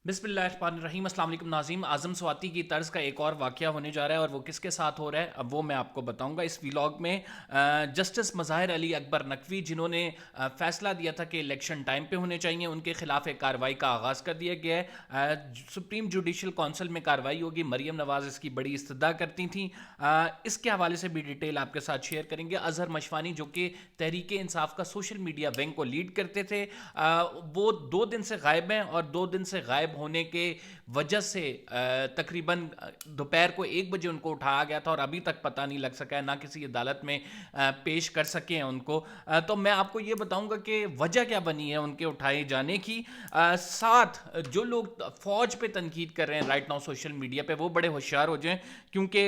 बिस्मिल्लाहिर्रहमानिर्रहीम। अस्सलाम वालेकुम नाज़रीन। आज़म स्वाति की तर्ज़ का एक और वाक़या होने जा रहा है और वो किसके साथ हो रहा है अब वो मैं आपको बताऊंगा इस व्लॉग में। जस्टिस मज़ाहिर अली अकबर नकवी जिन्होंने फ़ैसला दिया था कि इलेक्शन टाइम पे होने चाहिए, उनके ख़िलाफ़ एक कार्रवाई का आगाज़ कर दिया गया है। सुप्रीम जुडिशल कौंसिल में कार्रवाई होगी। मरीम नवाज़ इसकी बड़ी इस्तदा करती थी। इसके हवाले से भी डिटेल आपके साथ शेयर करेंगे। अज़हर मशवानी जो कि तहरीक इंसाफ का सोशल मीडिया विंग को लीड करते थे, वो 2 दिन से गायब हैं और 2 दिन से गायब होने के वजह से तकरीबन दोपहर को 1 बजे उनको उठाया गया था और अभी तक पता नहीं लग सका है, ना किसी अदालत में पेश कर सके हैं उनको। तो मैं आपको ये बताऊंगा कि वजह क्या बनी है उनके उठाए जाने की। साथ जो लोग फौज पे तनकीद कर रहे हैं राइट नाउ सोशल मीडिया पे, वो बड़े होशियार हो जाएं, क्योंकि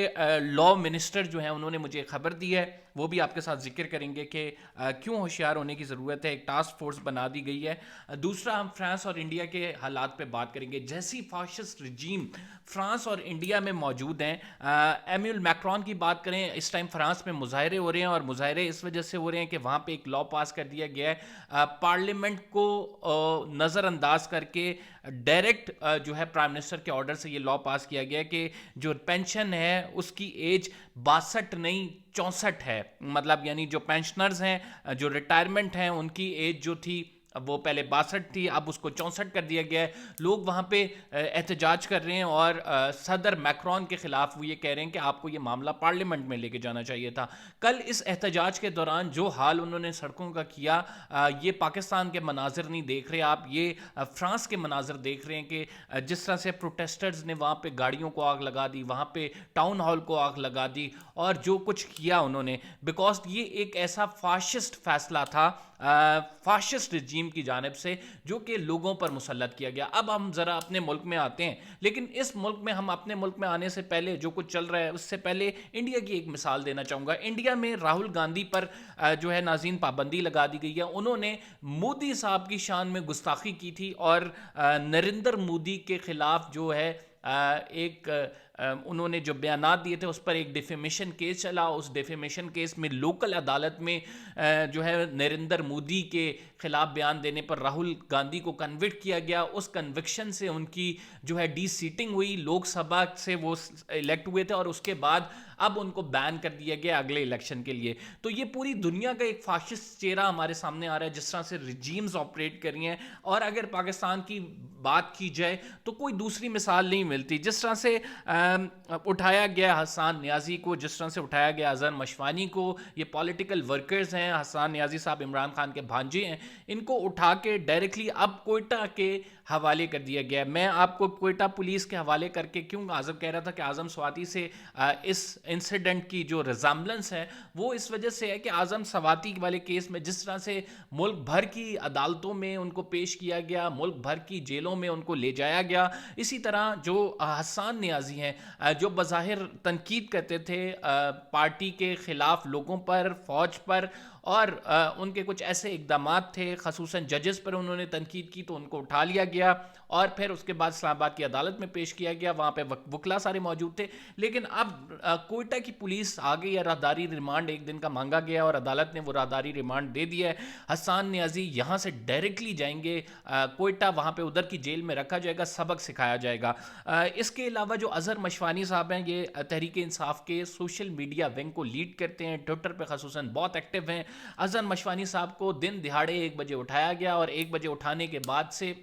लॉ मिनिस्टर जो है उन्होंने मुझे खबर दी है, वो भी आपके साथ जिक्र करेंगे कि क्यों होशियार होने की ज़रूरत है। एक टास्क फोर्स बना दी गई है। दूसरा, हम फ्रांस और इंडिया के हालात पे बात करेंगे। जैसी फाशिस्ट रजीम फ्रांस और इंडिया में मौजूद हैं, एम्यूल मैक्रोन की बात करें, इस टाइम फ्रांस में मुजाहरे हो रहे हैं और मुजाहरे इस वजह से हो रहे हैं कि वहाँ पे एक लॉ पास कर दिया गया है पार्लियामेंट को नज़रअंदाज करके डायरेक्ट जो है प्राइम मिनिस्टर के ऑर्डर से ये लॉ पास किया गया कि जो पेंशन है उसकी एज 62 नहीं 64 है। मतलब यानी जो पेंशनर्स हैं, जो रिटायरमेंट हैं, उनकी एज जो थी वो पहले 62 थी, अब उसको 64 कर दिया गया है। लोग वहाँ पे एहतजाज कर रहे हैं और सदर मैक्रोन के ख़िलाफ़ वो ये कह रहे हैं कि आपको ये मामला पार्लियामेंट में लेके जाना चाहिए था। कल इस एहतजाज के दौरान जो हाल उन्होंने सड़कों का किया, ये पाकिस्तान के मनाजिर नहीं देख रहे आप, ये फ्रांस के मनाजिर देख रहे हैं कि जिस तरह से प्रोटेस्टर्स ने वहाँ पे गाड़ियों को आग लगा दी, वहाँ पे टाउन हॉल को आग लगा दी और जो कुछ किया उन्होंने, बिकॉज ये एक ऐसा फाशिस्ट फैसला था फाशिस्ट रजीम की जानिब से जो कि लोगों पर मुसल्लत किया गया। अब हम ज़रा अपने मुल्क में आते हैं, लेकिन इस मुल्क में, हम अपने मुल्क में आने से पहले जो कुछ चल रहा है उससे पहले इंडिया की एक मिसाल देना चाहूँगा। इंडिया में राहुल गांधी पर जो है नाज़रीन पाबंदी लगा दी गई है। उन्होंने मोदी साहब की शान में गुस्ताखी की थी और नरेंद्र मोदी के ख़िलाफ़ जो है एक उन्होंने जो बयानात दिए थे उस पर एक डिफेमेशन केस चला। उस डिफेमेशन केस में लोकल अदालत में जो है नरेंद्र मोदी के ख़िलाफ़ बयान देने पर राहुल गांधी को कन्विक्ट किया गया। उस कन्विक्शन से उनकी जो है डी सीटिंग हुई, लोकसभा से वो इलेक्ट हुए थे और उसके बाद अब उनको बैन कर दिया गया अगले इलेक्शन के लिए। तो ये पूरी दुनिया का एक फाशिस्ट चेहरा हमारे सामने आ रहा है, जिस तरह से रिजीम्स ऑपरेट कर रही हैं। और अगर पाकिस्तान की बात की जाए तो कोई दूसरी मिसाल नहीं मिलती। जिस तरह से उठाया गया हसन नियाज़ी को, जिस तरह से उठाया गया अज़हर मशवानी को, ये पॉलिटिकल वर्कर्स हैं। हसन नियाज़ी साहब इमरान खान के भांजे हैं, इनको उठा के डायरेक्टली अब कोयटा के हवाले कर दिया गया। मैं आपको कोयटा पुलिस के हवाले करके क्यों, आज़म कह रहा था कि आज़म स्वाति से इस इंसिडेंट की जो रिजम्बलेंस है वो इस वजह से है कि आज़म स्वाति वाले केस में जिस तरह से मुल्क भर की अदालतों में उनको पेश किया गया, मुल्क भर की जेलों में उनको ले जाया गया, इसी तरह जो हसन नियाज़ी हैं जो बज़ाहिर तनकीद करते थे पार्टी के ख़िलाफ़ लोगों पर, फ़ौज पर, और उनके कुछ ऐसे इक़दामात थे, ख़ुसूसन जजेस पर उन्होंने तनकीद की, तो उनको उठा लिया गया और फिर उसके बाद इस्लामाबाद की अदालत में पेश किया गया। वहाँ पे वकला सारे मौजूद थे। लेकिन अब कोयटा की पुलिस आ गई है, राहदारी रिमांड 1 दिन का मांगा गया और अदालत ने वो राहदारी रिमांड दे दिया है। हसन नियाज़ी यहाँ से डायरेक्टली जाएंगे कोयटा, वहाँ पर उधर की जेल में रखा जाएगा, सबक सिखाया जाएगा। इसके अलावा जो अज़हर मशवानी साहब हैं, ये तहरीक इंसाफ के सोशल मीडिया विंग को लीड करते हैं, ट्विटर पर ख़ुसूसन बहुत एक्टिव हैं। अज़हर मशवानी साहब को दिन दिहाड़े 1 बजे उठाया गया और 1 बजे उठाने के बाद से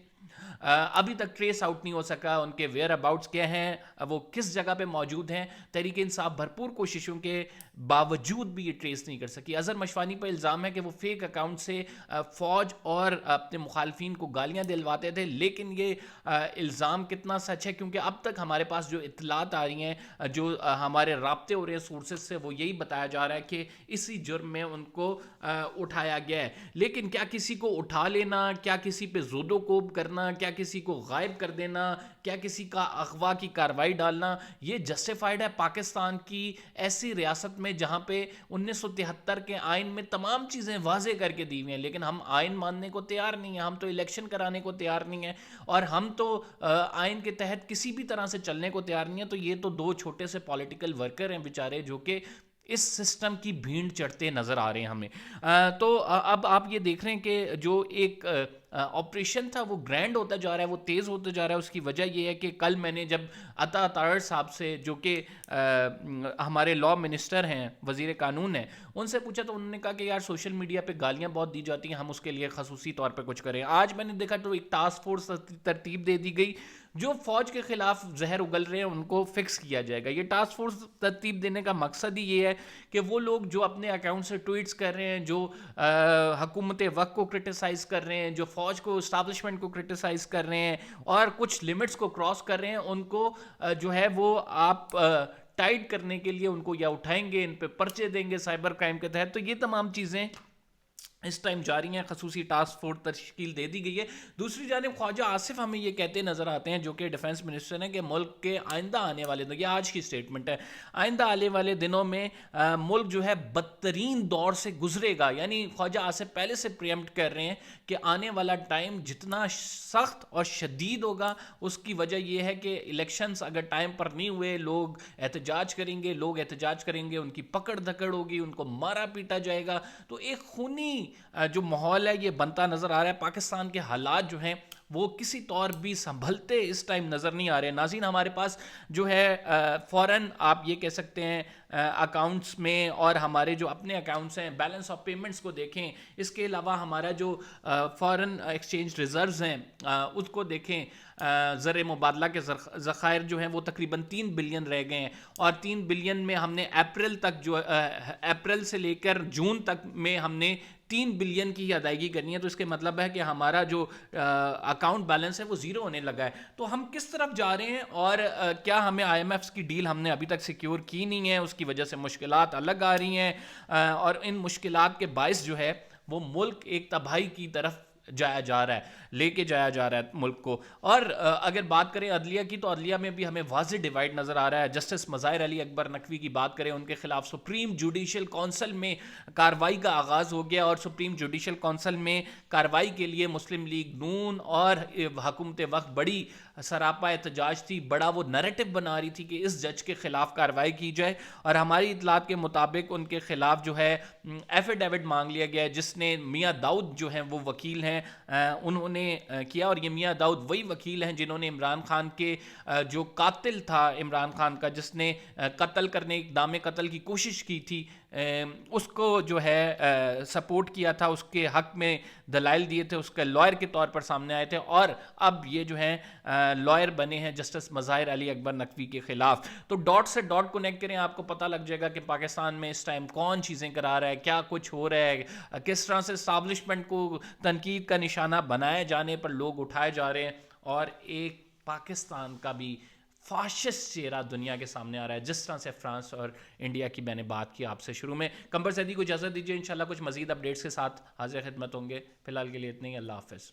अभी तक ट्रेस आउट नहीं हो सका उनके वेयर अबाउट्स क्या हैं, वो किस जगह पे मौजूद हैं। तहरीक इंसाफ भरपूर कोशिशों के बावजूद भी ये ट्रेस नहीं कर सकी। अज़हर मशवानी पर इल्ज़ाम है कि वो फेक अकाउंट से फ़ौज और अपने मुखालफिन को गालियाँ दिलवाते थे, लेकिन ये इल्ज़ाम कितना सच है, क्योंकि अब तक हमारे पास जो इत्तलात आ रही हैं, जो हमारे राब्ते हो रहे हैं सोर्सेज से, वो यही बताया जा रहा है कि इसी जुर्म में उनको उठाया गया है। लेकिन क्या किसी को उठा लेना, क्या किसी पे ज़ोदोकोब करना, क्या किसी को गायब कर देना, क्या किसी का अगवा की कार्रवाई डालना, ये जस्टिफाइड है पाकिस्तान की ऐसी रियासत में जहाँ पे 1973 के आइन में तमाम चीज़ें वाजे करके दी हुई हैं, लेकिन हम आइन मानने को तैयार नहीं हैं, हम तो इलेक्शन कराने को तैयार नहीं हैं और हम तो आइन के तहत किसी भी तरह से चलने को तैयार नहीं है। तो ये तो 2 छोटे से पॉलिटिकल वर्कर हैं बेचारे, जो कि इस सिस्टम की भीड़ चढ़ते नज़र आ रहे हैं हमें। तो अब आप ये देख रहे हैं कि जो एक آپریشن تھا وہ گرینڈ ہوتا جا رہا ہے, وہ تیز ہوتا جا رہا ہے. اس کی وجہ یہ ہے کہ کل میں نے جب عطا طاہر صاحب سے, جو کہ ہمارے لا منسٹر ہیں, وزیر قانون ہیں, ان سے پوچھا تو انہوں نے کہا کہ یار سوشل میڈیا پہ گالیاں بہت دی جاتی ہیں, ہم اس کے لیے خصوصی طور پہ کچھ کریں. آج میں نے دیکھا تو ایک ٹاسک فورس ترتیب دے دی گئی, جو فوج کے خلاف زہر اگل رہے ہیں ان کو فکس کیا جائے گا. یہ ٹاسک فورس ترتیب دینے کا مقصد ہی یہ ہے کہ وہ لوگ جو اپنے اکاؤنٹ سے ٹویٹس کر رہے ہیں, جو حکومت وقت کو کرٹیسائز کر رہے ہیں, جو فوج کو اسٹیبلشمنٹ کو کرٹیسائز کر رہے ہیں اور کچھ لمٹس کو کراس کر رہے ہیں, ان کو جو ہے وہ آپ ٹائٹ کرنے کے لیے ان کو یا اٹھائیں گے, ان پہ پرچے دیں گے سائبر کرائم کے تحت. تو یہ تمام چیزیں اس ٹائم جاری ہیں, خصوصی ٹاسک فورس تشکیل دے دی گئی ہے. دوسری جانب خواجہ آصف ہمیں یہ کہتے نظر آتے ہیں, جو کہ ڈیفنس منسٹر ہیں, کہ ملک کے آئندہ آنے والے دنوں, یہ آج کی سٹیٹمنٹ ہے, آئندہ آنے والے دنوں میں ملک جو ہے بدترین دور سے گزرے گا. یعنی خواجہ آصف پہلے سے پریمپٹ کر رہے ہیں کہ آنے والا ٹائم جتنا سخت اور شدید ہوگا. اس کی وجہ یہ ہے کہ الیکشنز اگر ٹائم پر نہیں ہوئے, لوگ احتجاج کریں گے, ان کی پکڑ دھکڑ ہوگی, ان کو مارا پیٹا جائے گا. تو ایک خونی جو ماحول ہے یہ بنتا نظر آ رہا ہے. پاکستان کے حالات جو ہیں وہ کسی طور بھی سنبھلتے اس ٹائم نظر نہیں آ رہے. ناظرین, ہمارے پاس جو ہے فوراً آپ یہ کہہ سکتے ہیں اکاؤنٹس میں, اور ہمارے جو اپنے اکاؤنٹس ہیں, بیلنس آف پیمنٹس کو دیکھیں. اس کے علاوہ ہمارا جو فورن ایکسچینج ریزروز ہیں اس کو دیکھیں. زر مبادلہ کے ذخائر جو ہیں وہ تقریباً 3 بلین رہ گئے ہیں, اور 3 بلین میں ہم نے اپریل سے لے کر جون تک میں ہم نے 3 بلین کی ہی ادائیگی کرنی ہے. تو اس کے مطلب ہے کہ ہمارا جو اکاؤنٹ بیلنس ہے وہ زیرو ہونے لگا ہے. تو ہم کس طرف جا رہے ہیں, اور کیا ہمیں آئی ایم ایف کی ڈیل ہم نے ابھی تک سیکیور کی نہیں ہے, اس کی وجہ سے مشکلات الگ آ رہی ہیں, اور ان مشکلات کے باعث جو ہے وہ ملک ایک تباہی کی طرف لے کے جایا جا رہا ہے ملک کو. اور اگر بات کریں عدلیہ کی, تو عدلیہ میں بھی ہمیں واضح ڈیوائیڈ نظر آ رہا ہے. جسٹس مظاہر علی اکبر نقوی کی بات کریں, ان کے خلاف سپریم جوڈیشل کونسل میں کاروائی کا آغاز ہو گیا, اور سپریم جوڈیشل کونسل میں کاروائی کے لیے مسلم لیگ نون اور حکومت وقت بڑی سراپا احتجاج تھی, بڑا وہ نیریٹو بنا رہی تھی کہ اس جج کے خلاف کاروائی کی جائے. اور ہماری اطلاعات کے مطابق ان کے خلاف جو ہے ایفیڈیوٹ مانگ لیا گیا ہے, جس نے میاں داؤد جو ہیں وہ وکیل ہیں انہوں نے کیا. اور یہ میاں داؤد وہی وکیل ہیں جنہوں نے عمران خان کے جو قاتل تھا عمران خان کا, جس نے قتل کرنے اقدام قتل کی کوشش کی تھی, اس کو جو ہے سپورٹ کیا تھا, اس کے حق میں دلائل دیے تھے, اس کے لائر کے طور پر سامنے آئے تھے, اور اب یہ جو ہیں لائر بنے ہیں جسٹس مظاہر علی اکبر نقوی کے خلاف. تو ڈاٹ سے ڈاٹ کنیکٹ کریں, آپ کو پتہ لگ جائے گا کہ پاکستان میں اس ٹائم کون چیزیں کرا رہا ہے, کیا کچھ ہو رہا ہے, کس طرح سے اسٹیبلشمنٹ کو تنقید کا نشانہ بنائے جانے پر لوگ اٹھائے جا رہے ہیں, اور ایک پاکستان کا بھی فاشسٹ چہرہ دنیا کے سامنے آ رہا ہے, جس طرح سے فرانس اور انڈیا کی میں نے بات کی آپ سے شروع میں. قمر زیدی کو اجازت دیجیے, انشاءاللہ کچھ مزید اپڈیٹس کے ساتھ حاضر خدمت ہوں گے. فی الحال کے لیے اتنے ہی, اللہ حافظ.